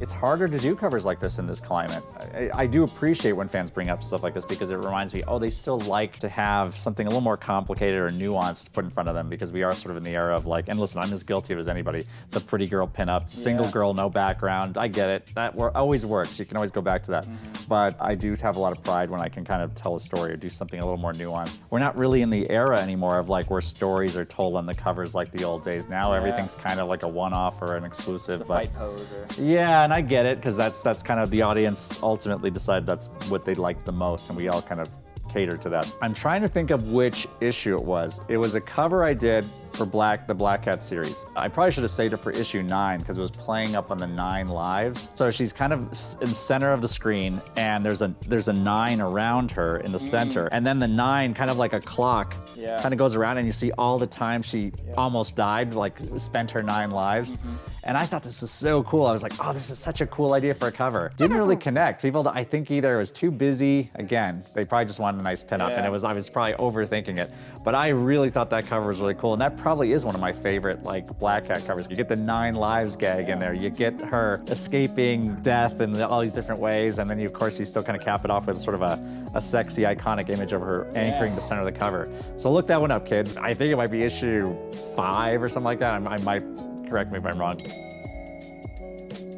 It's harder to do covers like this in this climate. I do appreciate when fans bring up stuff like this because it reminds me, oh, they still like to have something a little more complicated or nuanced to put in front of them, because we are sort of in the era of like, and listen, I'm as guilty of as anybody, the pretty girl pinup, single girl, no background. I get it. That always works. You can always go back to that. But I do have a lot of pride when I can kind of tell a story or do something a little more nuanced. We're not really in the era anymore of like where stories are told on the covers like the old days. Now everything's kind of like a one-off or an exclusive. Just a fight pose or... Yeah, and I get it, because that's kind of the audience ultimately decide that's what they like the most, and we all kind of cater to that. I'm trying to think of which issue it was. It was a cover I did for the Black Cat series. I probably should have saved it for issue 9 because it was playing up on the 9 lives. So she's kind of in the center of the screen, and there's a 9 around her in the center, and then the 9 kind of like a clock kind of goes around, and you see all the time she almost died, like spent her 9 lives. And I thought this was so cool. I was like, oh, this is such a cool idea for a cover. Didn't really connect. People, I think either it was too busy, again, they probably just wanted a nice pinup, and I was probably overthinking it. But I really thought that cover was really cool, and that probably is one of my favorite like Black Cat covers. You get the 9 lives gag in there, you get her escaping death in all these different ways, and then of course you still kind of cap it off with sort of a sexy, iconic image of her anchoring the center of the cover. So look that one up, kids. I think it might be issue 5 or something like that. I might, correct me if I'm wrong.